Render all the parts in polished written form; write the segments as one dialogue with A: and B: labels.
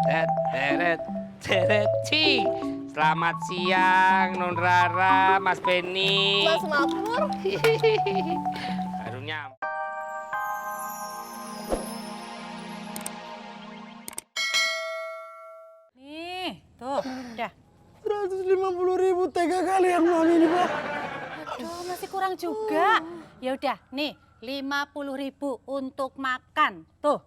A: Teret, teret, cing. Selamat siang, Non Rara, Mas Benny.
B: Mas Mapur.
A: Baru nyampe.
C: Nih, tuh, udah.
D: 150.000 tega kali yang mami ini, Pak.
C: Aduh, masih kurang juga. Ya udah, nih, 50.000 untuk makan. Tuh.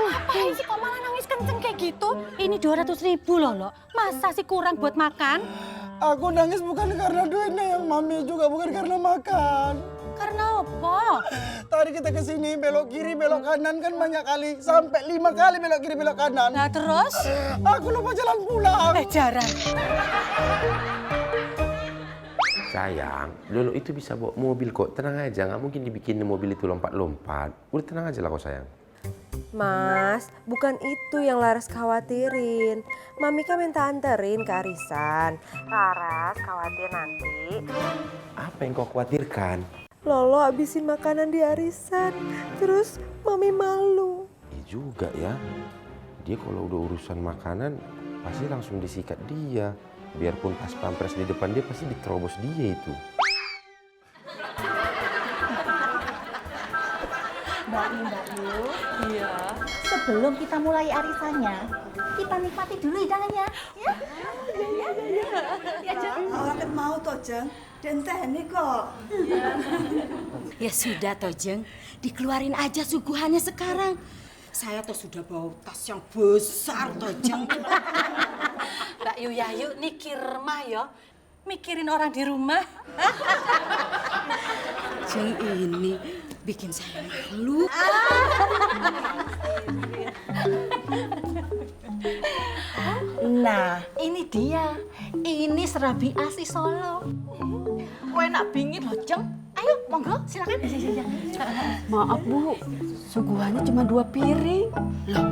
C: Ngapain sih kok malah nangis kenceng kayak gitu? Ini 200.000 loh. Masa sih kurang buat makan?
D: Aku nangis bukan karena duitnya yang mami, juga bukan karena makan.
C: Karena apa?
D: Tadi kita kesini belok kiri belok kanan kan banyak kali, sampai 5 kali belok kiri belok kanan.
C: Nah terus?
D: Aku lupa jalan pulang.
C: Jarang.
E: Sayang, Lolo itu bisa bawa mobil kok. Tenang aja, nggak mungkin dibikin mobil itu lompat-lompat. Udah tenang aja lah kok sayang.
B: Mas, bukan itu yang Laras khawatirin. Mami kan minta anterin ke arisan. Laras khawatir nanti
E: Apa yang kau khawatirkan?
B: Lolo habisin makanan di arisan. Terus Mami malu.
E: Iya juga ya. Dia kalau udah urusan makanan, pasti langsung disikat dia. Biarpun pas pampres di depan dia, pasti diterobos dia itu.
F: Mbak Yu, iya. Sebelum kita mulai arisannya, kita nikmati dulu hidangannya, ya? Ya, Jeng.
G: Awak mau toh, Jeng? Dan teknik kok.
H: Ya sudah toh Jeng, dikeluarin aja suguhannya sekarang. Saya tuh sudah bawa tas yang besar toh Jeng.
C: Mbak Yuyayu nikir mah ya. Mikirin orang di rumah.
H: Jeng ini bikin saya malu.
F: Nah, ini dia. Ini serabi asli Solo. Enak bingit loh, Jeng. Ayo, monggo, silakan.
H: Maaf Bu, suguhannya cuma 2 piring. Loh,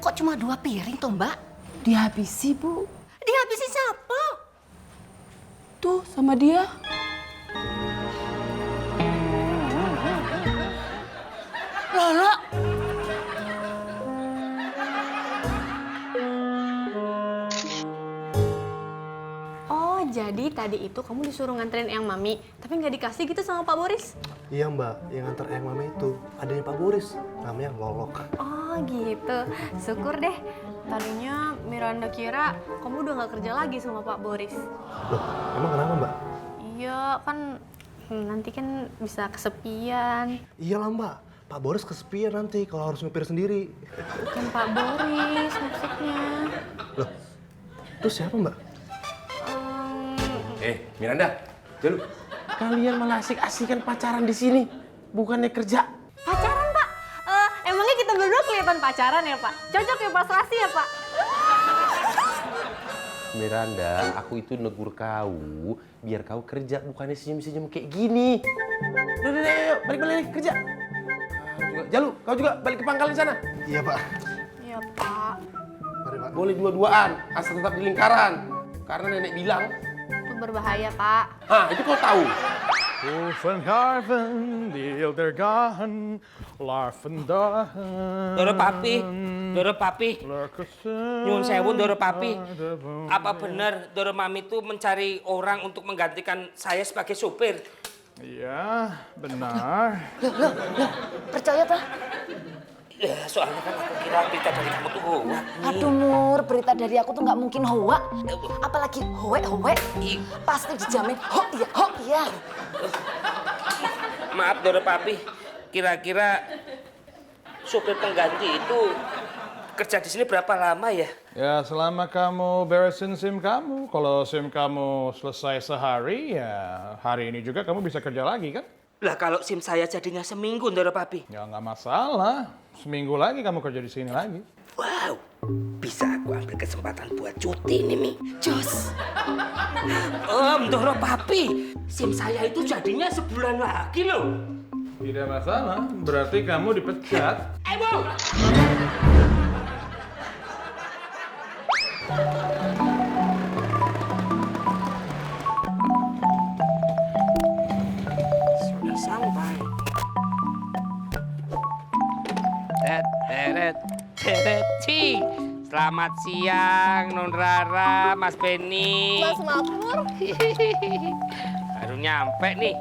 H: kok cuma 2 piring toh Mbak?
G: Dihabisi, Bu.
F: Dihabisi siapa?
G: Tuh, sama dia.
H: Lolo.
I: Oh, jadi tadi itu kamu disuruh nganterin Eyang Mami, tapi nggak dikasih gitu sama Pak Boris?
J: Iya Mbak, yang nganter Eyang Mami itu adanya Pak Boris, namanya Lolok.
I: Oh gitu, syukur deh. Tadinya Miranda kira kamu udah nggak kerja lagi sama Pak Boris.
J: Loh, emang kenapa Mbak?
I: Iya kan, nanti kan bisa kesepian.
J: Iyalah Mbak, Pak Boris kesepian nanti kalau harus ngepir sendiri.
I: Bukan Pak Boris maksudnya.
J: Loh, terus siapa Mbak?
E: Miranda, Jalu, kalian malah asik-asikan pacaran di sini, bukannya kerja.
I: Pacaran Pak? Emangnya kita berdua kelihatan pacaran ya Pak? Cocok ya Pak Selasi ya Pak?
E: Miranda, aku itu negur kau, biar kau kerja, bukannya senyum-senyum kayak gini. Udah, ayo, balik kerja. Jalu, kau juga balik ke pangkalan sana.
J: Iya Pak.
I: Iya Pak.
J: Mari Pak.
E: Boleh dua-duaan, asal tetap di lingkaran. Karena nenek bilang,
I: Itu berbahaya Pak.
E: hah itu kau tahu.
K: Oefengarven, Dildergahen, Larvendagen.
A: Doro papi. Nyun sewu Doro papi. Apa benar Doro Mami itu mencari orang untuk menggantikan saya sebagai supir?
K: Iya, benar.
F: Percaya tak?
A: Ya, soalnya kan aku kira berita dari kamu tuh hoak.
F: Aduh Mur, berita dari aku tuh nggak mungkin hoa. Apalagi hoe. Pasti dijamin ho iya.
A: Maaf Doro papi, kira-kira supir pengganti itu kerja di sini berapa lama ya?
K: Ya, selama kamu beresin SIM kamu. Kalau SIM kamu selesai sehari, ya hari ini juga kamu bisa kerja lagi kan?
A: Lah kalau SIM saya jadinya seminggu Doro papi.
K: Ya nggak masalah. Seminggu lagi kamu kerja di sini lagi.
A: Wow, bisa aku ambil kesempatan buat cuti nih Mi.
H: Jos.
A: Doro papi, SIM saya itu jadinya sebulan lagi loh.
K: Tidak masalah, berarti kamu dipecat.
A: Bu! Sudah sampai. teret, teret, teret, ci. Selamat siang, Non Rara, Mas Benny.
I: Mas Makmur.
A: Baru nyampe nih.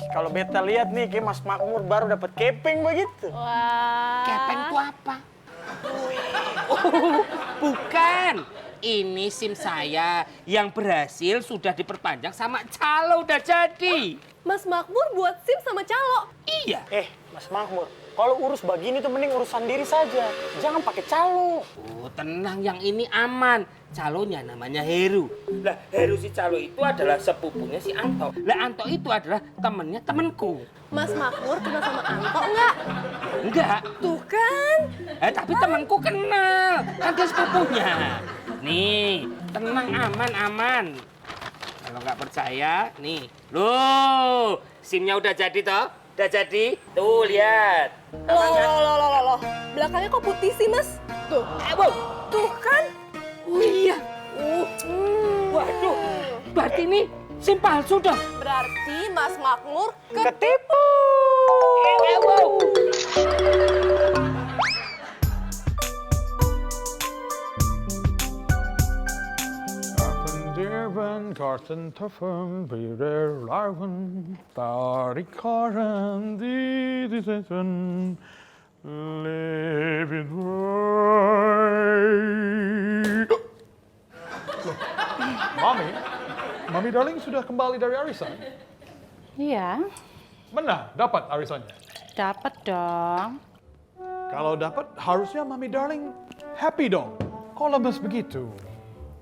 D: Kalau beta lihat nih, kayak Mas Makmur baru dapat kepeng begitu.
I: Wah.
A: Kepeng tuh apa? Oh, bukan. Ini SIM saya yang berhasil sudah diperpanjang sama calo udah jadi.
I: Mas Makmur buat SIM sama calo.
A: Iya.
D: Mas Makmur, kalau urus begini tuh mending urus sendiri saja. Jangan pakai calo.
A: Oh, tenang, yang ini aman. Calonya namanya Heru. Lah, Heru si calo itu adalah sepupunya si Anto. Lah, Anto itu adalah temennya temenku.
I: Mas Makmur kenal sama Anto nggak?
A: Enggak.
I: Tuh kan.
A: Tapi temanku kenal. Kan dia sepupunya. Nih, tenang, aman. Kalau nggak percaya, nih. Loh, SIM-nya udah jadi toh? Udah jadi? Tuh, lihat.
I: Loh. Belakangnya kok putih sih, Mas? Tuh. Tuh kan.
A: Oh iya. Waduh, berarti ini SIM palsu dong.
I: Berarti Mas Makmur
D: Ketipu.
K: Dirven, Karsten Toffen, Birer Larven, Tarikaren, Didisen, Living Right. Mami darling sudah kembali dari arisan?
C: Iya,
K: Mana dapat arisannya?
C: dapat dong.
K: Kalau dapat, harusnya Mami darling happy dong. Kok lemes begitu?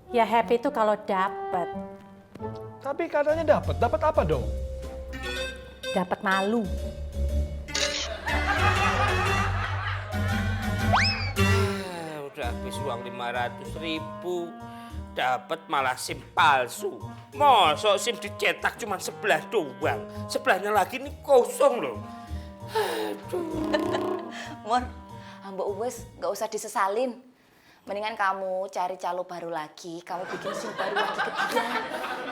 C: Ya happy itu kalau dapat.
K: Tapi katanya dapat. Dapat apa dong?
C: Dapat malu.
A: Udah habis uang 500.000. Dapat malah SIM palsu. Mosok SIM dicetak cuma sebelah doang. Sebelahnya lagi nih kosong loh.
H: Mur, Mbak Uwes nggak usah disesalin. Mendingan kamu cari calo baru lagi, kamu bikin SIM baru lagi ke dia.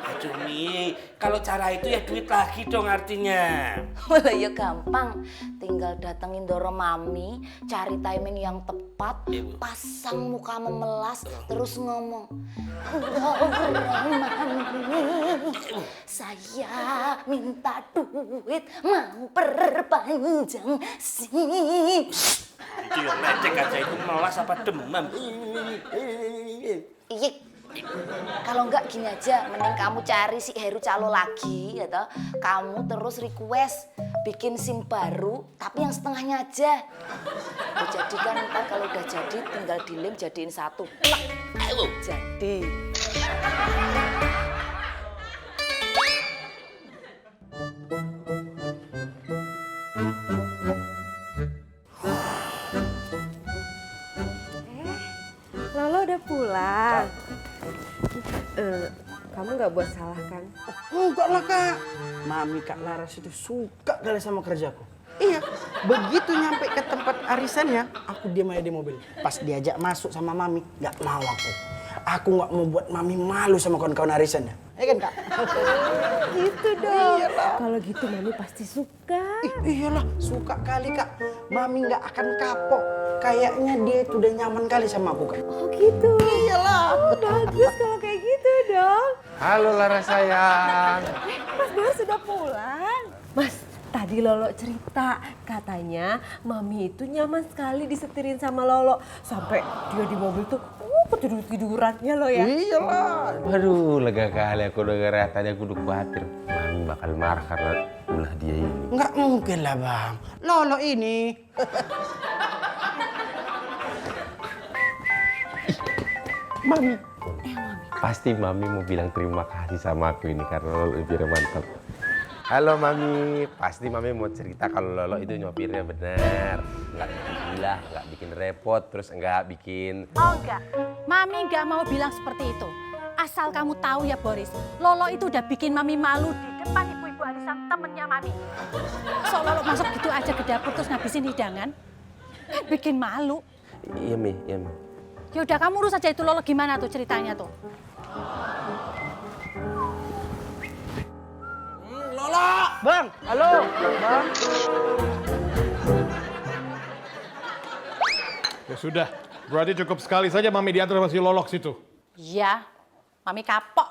A: Aduh Mi, kalau cara itu ya duit lagi dong artinya.
H: Walah ya gampang, tinggal datengin Doro Mami, cari timing yang tepat, pasang muka memelas, terus ngomong, Doro Mami, saya minta duit, mau perpanjang SIM.
A: Itu yang lecek aja itu melas apa demam.
H: Iya, kalau enggak gini aja, mending kamu cari si Heru calo lagi, ya toh. Kamu terus request bikin SIM baru, tapi yang setengahnya aja. Jadi kan ntar kalau udah jadi, tinggal dilem jadiin satu. Plek, jadi.
B: Lolo udah pulang. Kamu nggak buat salah kan?
D: Enggak lah Kak. Mami Kak Laras itu suka kali sama kerjaku. Iya, begitu nyampe ke tempat arisannya, aku diam aja di mobil. Pas diajak masuk sama Mami, nggak mau aku. Aku nggak mau buat Mami malu sama kawan-kawan arisannya. Ya kan Kak?
B: Gitu dong.
D: Iyalah.
B: Kalau gitu Mami pasti suka.
D: Iyalah, suka kali Kak. Mami nggak akan kapok. Kayaknya dia itu udah nyaman kali sama aku Kak.
B: Oh gitu.
D: Iyalah.
B: Bagus kalau kayak gitu dong.
E: Halo Lara sayang.
B: Mas Boy sudah pulang. Mas, tadi Lolo cerita katanya Mami itu nyaman sekali disetirin sama Lolo. Sampai dia di mobil tuh ketidur-tidurannya lo ya.
D: Iyalah.
E: Waduh, lega kali aku denger tadi aku udah khawatir. Mami bakal marah karena ulah dia ini.
D: Nggak mungkin lah Bang. Lolo ini. Mami.
E: Pasti Mami mau bilang terima kasih sama aku ini karena Lolo nyopirnya mantap. Halo Mami, pasti Mami mau cerita kalau Lolo itu nyopirnya benar. Nggak bikin gila, nggak bikin repot, terus nggak bikin...
C: Oh enggak, Mami enggak mau bilang seperti itu. Asal kamu tahu ya Boris, Lolo itu udah bikin Mami malu di depan ibu-ibu arisan temennya Mami. So Lolo masuk gitu aja ke dapur terus ngabisin hidangan, kan bikin malu.
E: Iya Mi, iya Mi.
C: Ya udah kamu urus aja itu Lolo gimana tuh ceritanya tuh.
D: Lola! Bang, halo. Bang.
K: Ya sudah, berarti cukup sekali saja Mami diantar sama si Lolok situ.
C: Iya, Mami kapok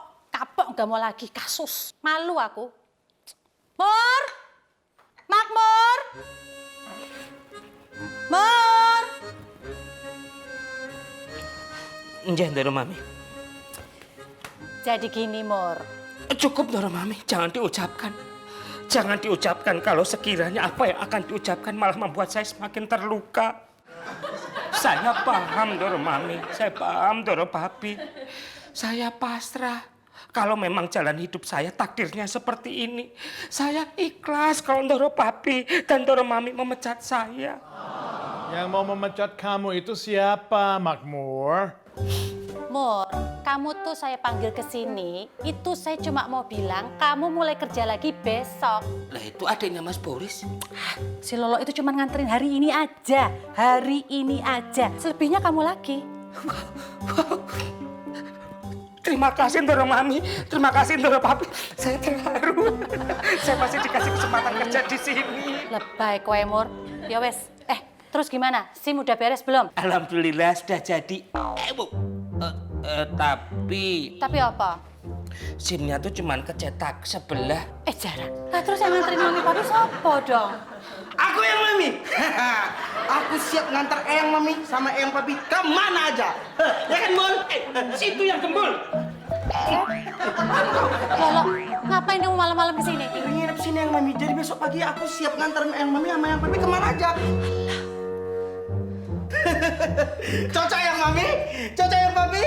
C: nggak mau lagi kasus. Malu aku. Mur, Makmur, Mur.
A: Nggih, Ndoro Mami.
C: Jadi gini, Mur.
A: Cukup, Ndoro Mami. Jangan diucapkan. Jangan diucapkan kalau sekiranya apa yang akan diucapkan malah membuat saya semakin terluka. Saya paham, Ndoro Mami. Saya paham, Ndoro Papi. Saya pasrah. Kalau memang jalan hidup saya takdirnya seperti ini. Saya ikhlas kalau Ndoro Papi dan Ndoro Mami memecat saya.
K: Yang mau memecat kamu itu siapa, Makmur?
C: Mur, kamu tuh saya panggil ke sini, itu saya cuma mau bilang kamu mulai kerja lagi besok.
A: Lah itu adiknya Mas Boris.
C: Si Lolo itu cuma nganterin hari ini aja. Hari ini aja. Selebihnya kamu lagi.
A: Terima kasih Ndoro Mami, terima kasih Ndoro Papi. Saya terharu. Saya masih dikasih kesempatan kerja di sini.
C: Lebay kowe, Mur. Ya wes. Terus gimana? SIM udah beres belum?
A: Alhamdulillah sudah jadi. Bu. Tapi
C: apa?
A: SIM-nya tuh cuman kecetak sebelah.
C: Jarang. Nah terus yang nganterin Mami Papi sopo dong?
D: Aku yang Mami. Aku siap ngantar Eyang Mami sama Eyang Papi kemana aja. Ya kan, Bun?
A: Situ yang gembul.
C: Lolo, ngapain kamu malam-malam di sini?
D: Nginep sini Eyang Mami. Jadi besok pagi aku siap ngantar Eyang Mami sama Eyang Papi kemana aja. Cocok Eyang Mami? Cocok Eyang Papi?